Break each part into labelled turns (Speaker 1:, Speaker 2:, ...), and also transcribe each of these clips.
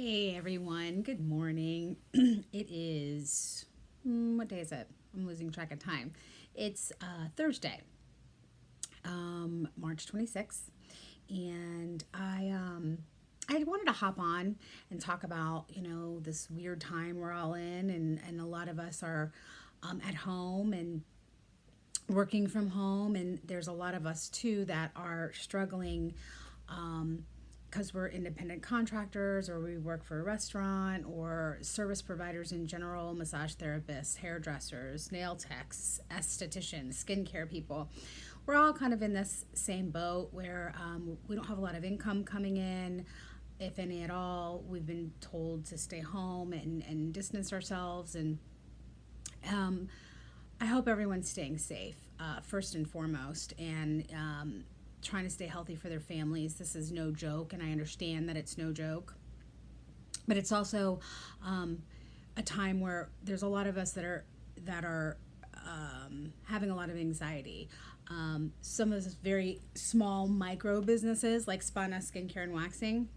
Speaker 1: Hey everyone, good morning. It is, what day is it? I'm losing track of time. It's Thursday, March 26th, and I wanted to hop on and talk about, this weird time we're all in, and a lot of us are at home and working from home, and there's a lot of us too that are struggling because we're independent contractors or we work for a restaurant or service providers in general, massage therapists, hairdressers, nail techs, estheticians, skincare people. We're all kind of in this same boat where we don't have a lot of income coming in, if any at all. We've been told to stay home and distance ourselves, and I hope everyone's staying safe, first and foremost, and trying to stay healthy for their families. This is no joke, and I understand that it's no joke. But it's also a time where there's a lot of us that are having a lot of anxiety. Some of those very small micro businesses like SpaNess Skin Care and Waxing,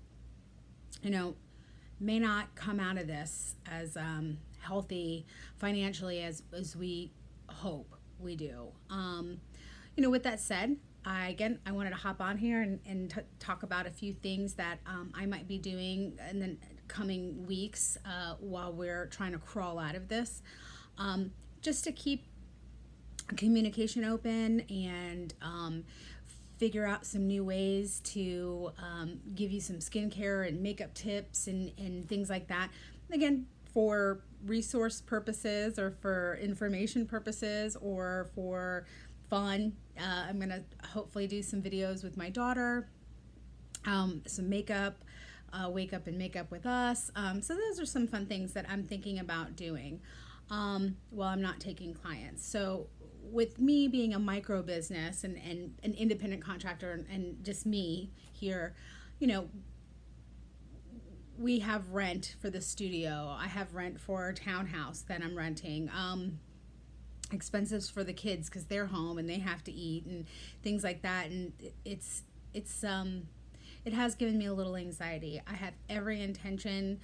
Speaker 1: may not come out of this as healthy financially as we hope we do. With that said, I wanted to hop on here and talk about a few things that I might be doing in the coming weeks while we're trying to crawl out of this, just to keep communication open and figure out some new ways to give you some skincare and makeup tips and things like that. Again, for resource purposes or for information purposes or for fun. I'm going to hopefully do some videos with my daughter, some makeup, wake up and makeup with us. So those are some fun things that I'm thinking about doing while I'm not taking clients. So with me being a micro business and an independent contractor and just me here, we have rent for the studio. I have rent for a townhouse that I'm renting. Expenses for the kids because they're home and they have to eat and things like that. And it has given me a little anxiety. I have every intention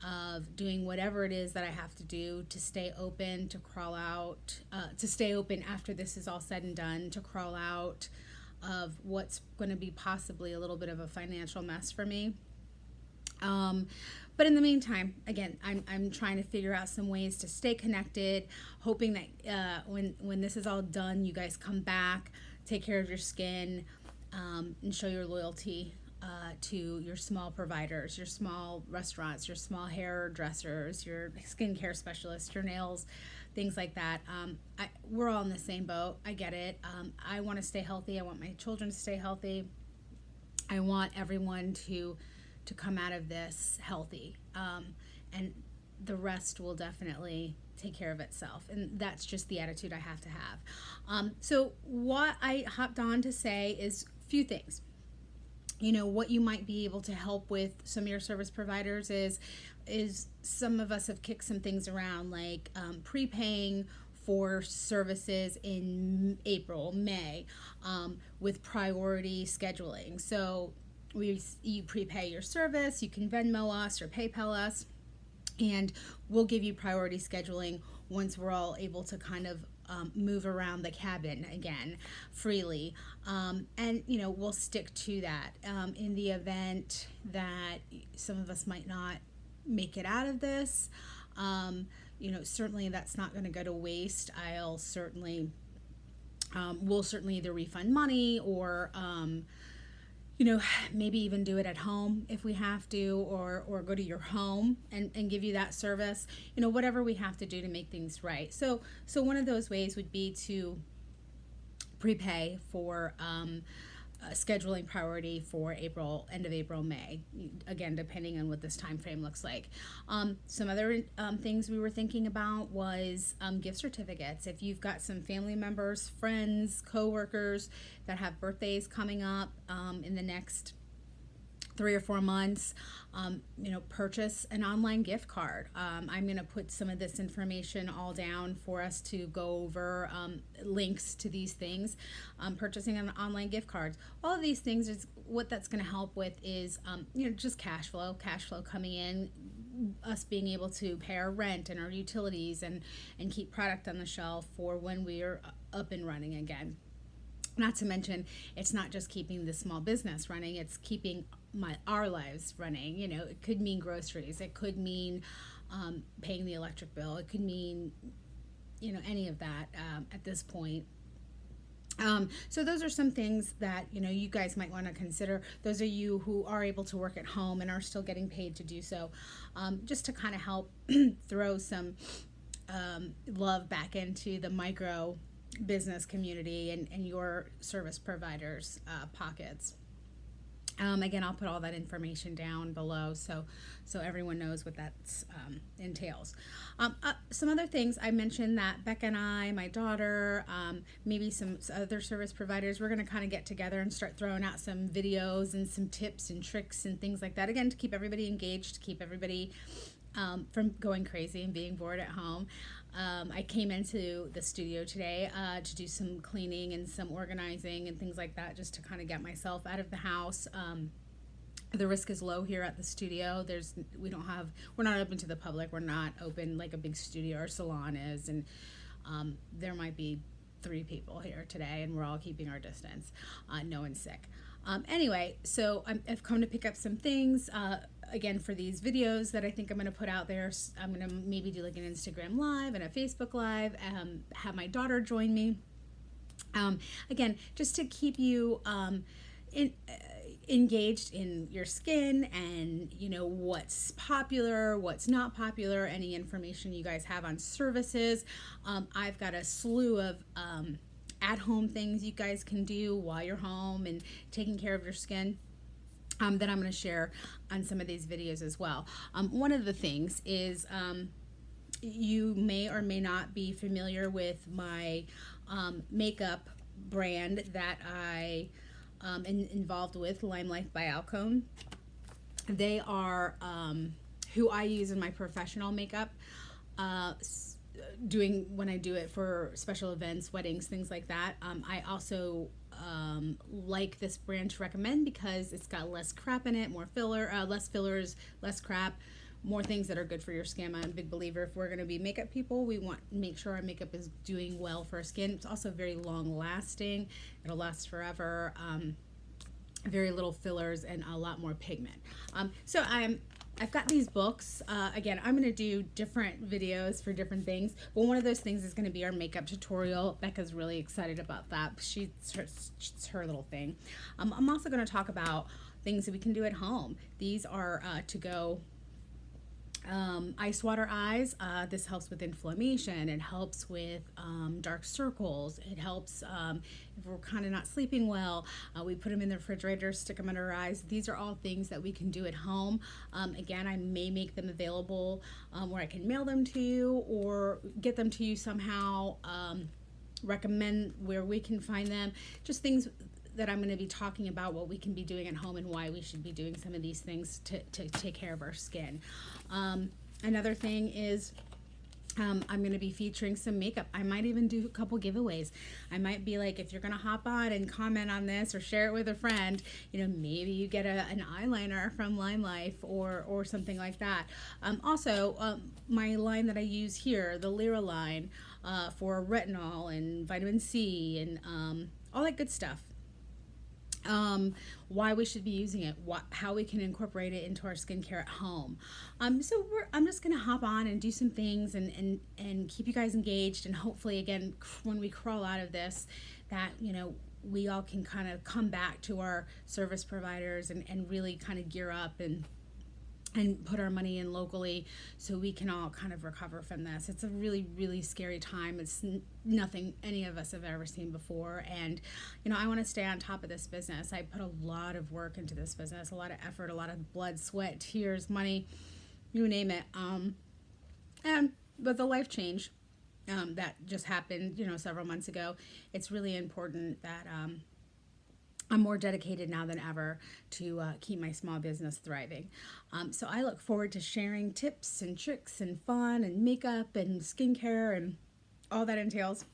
Speaker 1: of doing whatever it is that I have to do to stay open, to crawl out, to stay open after this is all said and done, to crawl out of what's going to be possibly a little bit of a financial mess for me. But in the meantime, again, I'm trying to figure out some ways to stay connected, hoping that when this is all done, you guys come back, take care of your skin, and show your loyalty to your small providers, your small restaurants, your small hairdressers, your skincare specialists, your nails, things like that. We're all in the same boat. I get it. I want to stay healthy. I want my children to stay healthy. I want everyone to come out of this healthy, and the rest will definitely take care of itself, and that's just the attitude I have to have. So what I hopped on to say is a few things. What you might be able to help with some of your service providers is some of us have kicked some things around, like prepaying for services in April, May, with priority scheduling. So you prepay your service, you can Venmo us or PayPal us, and we'll give you priority scheduling once we're all able to kind of move around the cabin again freely. And we'll stick to that. In the event that some of us might not make it out of this, certainly that's not going to go to waste. We'll certainly either refund money or maybe even do it at home if we have to, or go to your home and give you that service, whatever we have to do to make things right. So one of those ways would be to prepay for scheduling priority for April, end of April, May, again, depending on what this time frame looks like. Some other things we were thinking about was gift certificates. If you've got some family members, friends, coworkers that have birthdays coming up in the next 3 or 4 months, purchase an online gift card. I'm going to put some of this information all down for us to go over, links to these things. Purchasing an online gift cards. All of these things is what that's going to help with is, just cash flow coming in, us being able to pay our rent and our utilities and keep product on the shelf for when we are up and running again. Not to mention, it's not just keeping the small business running, it's keeping our lives running. It could mean groceries, it could mean paying the electric bill, it could mean, any of that at this point. So those are some things that, you guys might want to consider. Those of you who are able to work at home and are still getting paid to do so, just to kind of help throw some love back into the micro business community and your service providers' pockets. Again, I'll put all that information down below so everyone knows what that entails. Some other things, I mentioned that Becca and I, my daughter, maybe some other service providers, we're going to kind of get together and start throwing out some videos and some tips and tricks and things like that. Again, to keep everybody engaged, to keep everybody from going crazy and being bored at home. I came into the studio today to do some cleaning and some organizing and things like that, just to kind of get myself out of the house. The risk is low here at the studio. We're not open to the public. We're not open like a big studio or salon is, and there might be 3 people here today, and we're all keeping our distance. No one's sick. Anyway, so I've come to pick up some things. Again, for these videos that I think I'm going to put out there, I'm going to maybe do like an Instagram Live and a Facebook Live, have my daughter join me. Again, just to keep you engaged in your skin and, what's popular, what's not popular, any information you guys have on services. I've got a slew of at-home things you guys can do while you're home and taking care of your skin. That I'm going to share on some of these videos as well. One of the things is you may or may not be familiar with my makeup brand that I am involved with, Lime Life by Alcone. They are who I use in my professional makeup, when I do it for special events, weddings, things like that. I also like this brand to recommend because it's got less crap in it, less fillers, less crap, more things that are good for your skin. I'm a big believer, if we're going to be makeup people, we want to make sure our makeup is doing well for our skin. It's also very long lasting. It'll last forever. Very little fillers and a lot more pigment. So I've got these books. Again, I'm going to do different videos for different things, but one of those things is going to be our makeup tutorial. Becca's really excited about that. It's her little thing. I'm also going to talk about things that we can do at home. These are to-go ice water eyes. This helps with inflammation. It helps with dark circles. It helps if we're kind of not sleeping well. We put them in the refrigerator, stick them under our eyes. These are all things that we can do at home. Again, I may make them available where I can mail them to you or get them to you somehow. Recommend where we can find them. Just things that I'm going to be talking about, what we can be doing at home and why we should be doing some of these things to take care of our skin. Another thing is I'm going to be featuring some makeup. I might even do a couple giveaways. I might be like, if you're going to hop on and comment on this or share it with a friend, maybe you get an eyeliner from Lime Life or something like that. Also, my line that I use here, the Lyra line, for retinol and vitamin C and all that good stuff. Why we should be using it, how we can incorporate it into our skincare at home. So I'm just going to hop on and do some things and keep you guys engaged, and hopefully, again, when we crawl out of this, that, we all can kind of come back to our service providers and really kind of gear up and put our money in locally so we can all kind of recover from this. It's a really, really scary time. It's nothing any of us have ever seen before. And, I want to stay on top of this business. I put a lot of work into this business, a lot of effort, a lot of blood, sweat, tears, money, you name it. But the life change that just happened, several months ago, it's really important that I'm more dedicated now than ever to keep my small business thriving. So I look forward to sharing tips and tricks and fun and makeup and skincare and all that entails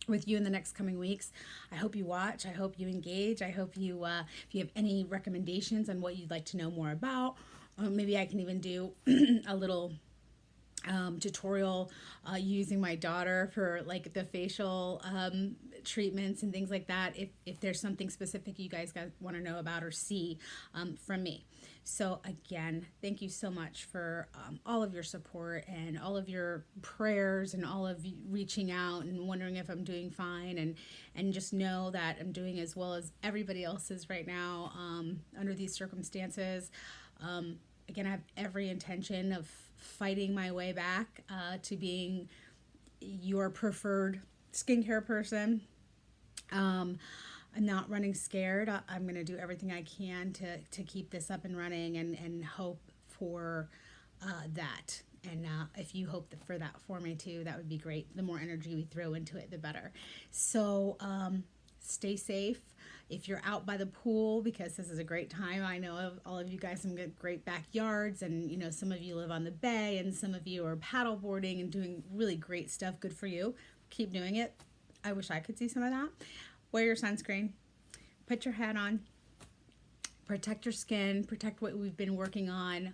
Speaker 1: with you in the next coming weeks. I hope you watch. I hope you engage. I hope you, if you have any recommendations on what you'd like to know more about, maybe I can even do a little tutorial using my daughter for like the facial treatments and things like that, if there's something specific you guys want to know about or see from me. So again, thank you so much for all of your support and all of your prayers and all of you reaching out and wondering if I'm doing fine, and just know that I'm doing as well as everybody else is right now under these circumstances. Again, I have every intention of fighting my way back to being your preferred skincare person. I'm not running scared. I'm going to do everything I can to keep this up and running, and hope for that. And if you hope for that for me too, that would be great. The more energy we throw into it, the better. So stay safe. If you're out by the pool, because this is a great time, I know of all of you guys some great backyards, and you know, some of you live on the bay, and some of you are paddle boarding and doing really great stuff. Good for you. Keep doing it. I wish I could see some of that. Wear your sunscreen. Put your hat on. Protect your skin. Protect what we've been working on,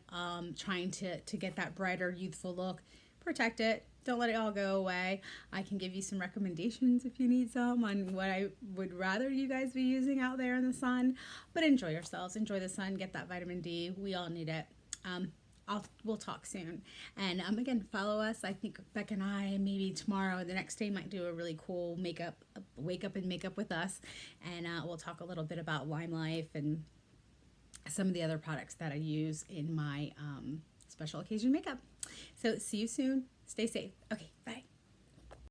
Speaker 1: trying to get that brighter, youthful look. Protect it. Don't let it all go away. I can give you some recommendations if you need some on what I would rather you guys be using out there in the sun. But enjoy yourselves. Enjoy the sun. Get that vitamin D. We all need it. We'll talk soon. And again, follow us. I think Beck and I, maybe tomorrow, the next day, might do a really cool wake up and makeup with us. And we'll talk a little bit about Lime Life and some of the other products that I use in my special occasion makeup. So see you soon. Stay safe. Okay, bye.